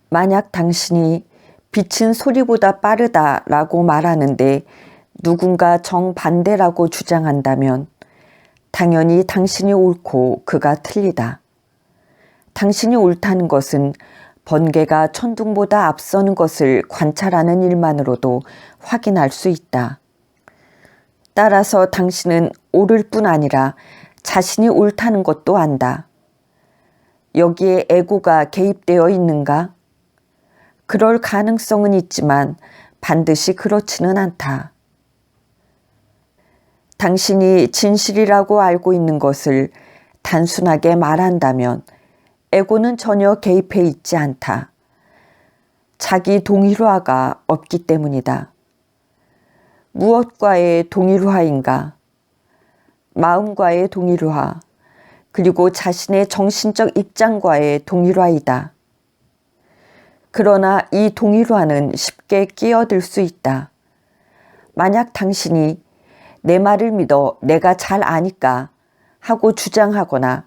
만약 당신이 빛은 소리보다 빠르다라고 말하는데 누군가 정반대라고 주장한다면 당연히 당신이 옳고 그가 틀리다. 당신이 옳다는 것은 번개가 천둥보다 앞서는 것을 관찰하는 일만으로도 확인할 수 있다. 따라서 당신은 옳을 뿐 아니라 자신이 옳다는 것도 안다. 여기에 에고가 개입되어 있는가? 그럴 가능성은 있지만 반드시 그렇지는 않다. 당신이 진실이라고 알고 있는 것을 단순하게 말한다면 에고는 전혀 개입해 있지 않다. 자기 동일화가 없기 때문이다. 무엇과의 동일화인가? 마음과의 동일화, 그리고 자신의 정신적 입장과의 동일화이다. 그러나 이 동일화는 쉽게 끼어들 수 있다. 만약 당신이 내 말을 믿어 내가 잘 아니까 하고 주장하거나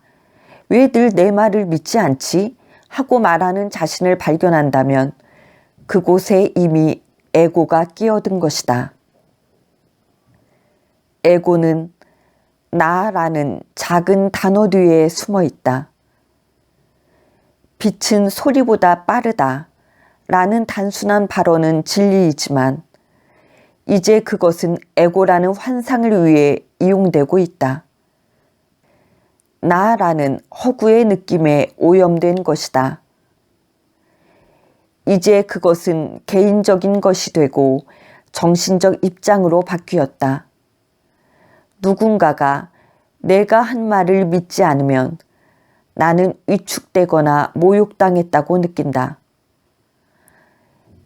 왜 늘 내 말을 믿지 않지? 하고 말하는 자신을 발견한다면 그곳에 이미 에고가 끼어든 것이다. 에고는 나라는 작은 단어 뒤에 숨어 있다. 빛은 소리보다 빠르다 라는 단순한 발언은 진리이지만 이제 그것은 에고라는 환상을 위해 이용되고 있다. 나라는 허구의 느낌에 오염된 것이다. 이제 그것은 개인적인 것이 되고 정신적 입장으로 바뀌었다. 누군가가 내가 한 말을 믿지 않으면 나는 위축되거나 모욕당했다고 느낀다.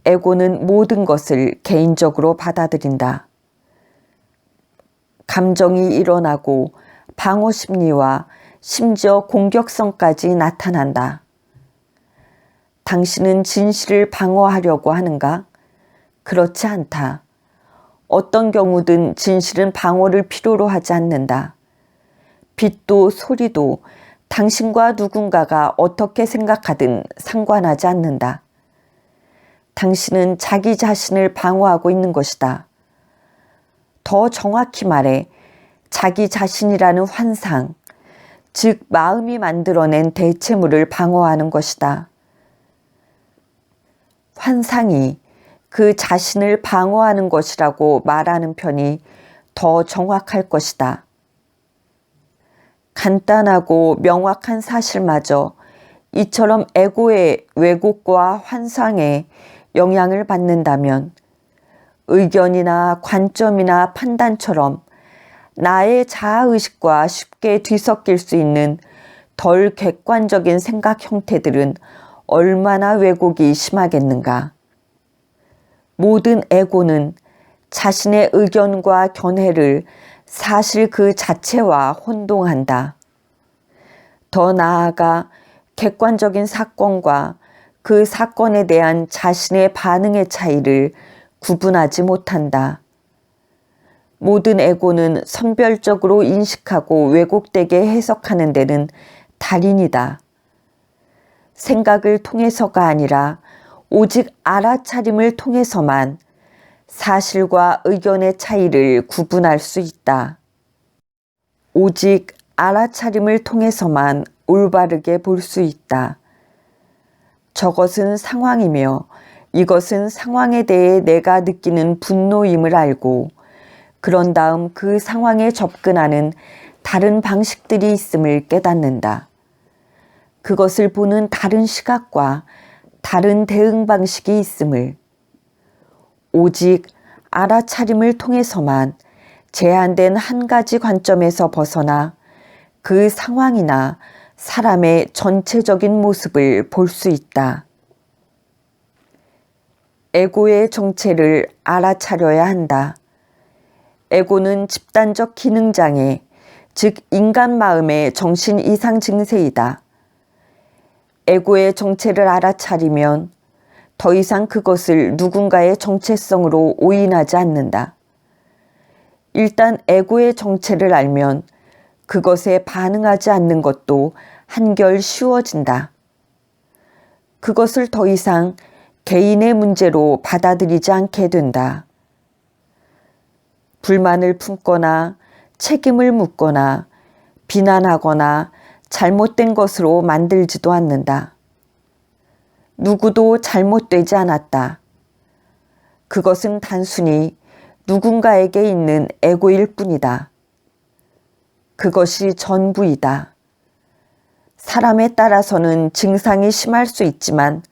에고는 모든 것을 개인적으로 받아들인다. 감정이 일어나고 방어 심리와 심지어 공격성까지 나타난다. 당신은 진실을 방어하려고 하는가? 그렇지 않다. 어떤 경우든 진실은 방어를 필요로 하지 않는다. 빛도 소리도 당신과 누군가가 어떻게 생각하든 상관하지 않는다. 당신은 자기 자신을 방어하고 있는 것이다. 더 정확히 말해 자기 자신이라는 환상, 즉 마음이 만들어낸 대체물을 방어하는 것이다. 환상이 그 자신을 방어하는 것이라고 말하는 편이 더 정확할 것이다. 간단하고 명확한 사실마저 이처럼 에고의 왜곡과 환상에 영향을 받는다면 의견이나 관점이나 판단처럼 나의 자아의식과 쉽게 뒤섞일 수 있는 덜 객관적인 생각 형태들은 얼마나 왜곡이 심하겠는가. 모든 에고는 자신의 의견과 견해를 사실 그 자체와 혼동한다. 더 나아가 객관적인 사건과 그 사건에 대한 자신의 반응의 차이를 구분하지 못한다. 모든 에고는 선별적으로 인식하고 왜곡되게 해석하는 데는 달인이다. 생각을 통해서가 아니라 오직 알아차림을 통해서만 사실과 의견의 차이를 구분할 수 있다. 오직 알아차림을 통해서만 올바르게 볼 수 있다. 저것은 상황이며 이것은 상황에 대해 내가 느끼는 분노임을 알고 그런 다음 그 상황에 접근하는 다른 방식들이 있음을 깨닫는다. 그것을 보는 다른 시각과 다른 대응 방식이 있음을, 오직 알아차림을 통해서만 제한된 한 가지 관점에서 벗어나 그 상황이나 사람의 전체적인 모습을 볼 수 있다. 에고의 정체를 알아차려야 한다. 에고는 집단적 기능장애, 즉 인간 마음의 정신 이상 증세이다. 에고의 정체를 알아차리면 더 이상 그것을 누군가의 정체성으로 오인하지 않는다. 일단 에고의 정체를 알면 그것에 반응하지 않는 것도 한결 쉬워진다. 그것을 더 이상 개인의 문제로 받아들이지 않게 된다. 불만을 품거나 책임을 묻거나 비난하거나 잘못된 것으로 만들지도 않는다. 누구도 잘못되지 않았다. 그것은 단순히 누군가에게 있는 에고일 뿐이다. 그것이 전부이다. 사람에 따라서는 증상이 심할 수 있지만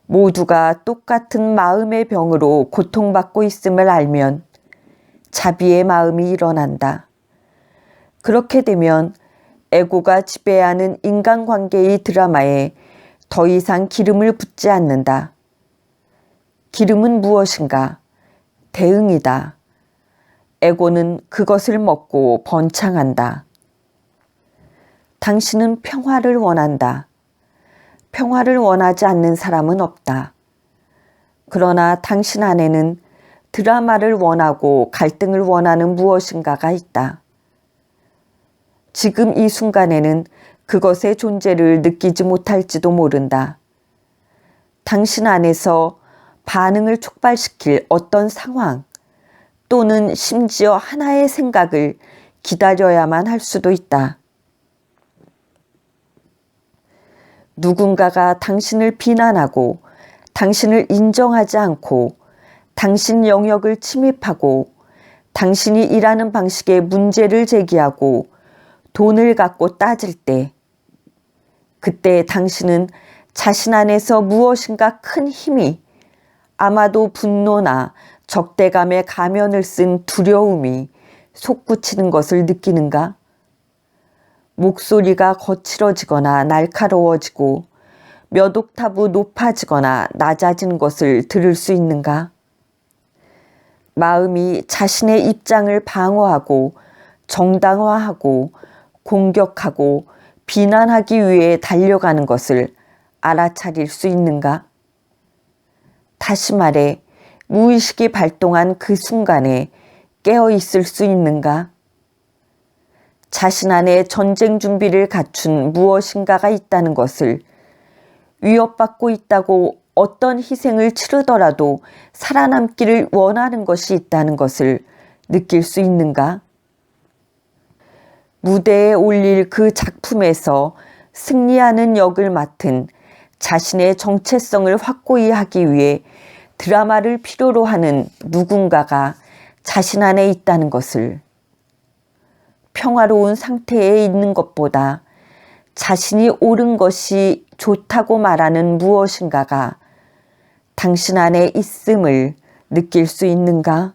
모두가 똑같은 마음의 병으로 고통받고 있음을 알면 자비의 마음이 일어난다. 그렇게 되면 에고가 지배하는 인간관계의 드라마에 더 이상 기름을 붓지 않는다. 기름은 무엇인가? 대응이다. 에고는 그것을 먹고 번창한다. 당신은 평화를 원한다. 평화를 원하지 않는 사람은 없다. 그러나 당신 안에는 드라마를 원하고 갈등을 원하는 무엇인가가 있다. 지금 이 순간에는 그것의 존재를 느끼지 못할지도 모른다. 당신 안에서 반응을 촉발시킬 어떤 상황 또는 심지어 하나의 생각을 기다려야만 할 수도 있다. 누군가가 당신을 비난하고 당신을 인정하지 않고 당신 영역을 침입하고 당신이 일하는 방식에 문제를 제기하고 돈을 갖고 따질 때 그때 당신은 자신 안에서 무엇인가 큰 힘이 아마도 분노나 적대감의 가면을 쓴 두려움이 솟구치는 것을 느끼는가? 목소리가 거칠어지거나 날카로워지고 몇 옥타브 높아지거나 낮아지는 것을 들을 수 있는가? 마음이 자신의 입장을 방어하고 정당화하고 공격하고 비난하기 위해 달려가는 것을 알아차릴 수 있는가? 다시 말해 무의식이 발동한 그 순간에 깨어 있을 수 있는가? 자신 안에 전쟁 준비를 갖춘 무엇인가가 있다는 것을, 위협받고 있다고 어떤 희생을 치르더라도 살아남기를 원하는 것이 있다는 것을 느낄 수 있는가? 무대에 올릴 그 작품에서 승리하는 역을 맡은 자신의 정체성을 확고히 하기 위해 드라마를 필요로 하는 누군가가 자신 안에 있다는 것을, 평화로운 상태에 있는 것보다 자신이 옳은 것이 좋다고 말하는 무엇인가가 당신 안에 있음을 느낄 수 있는가?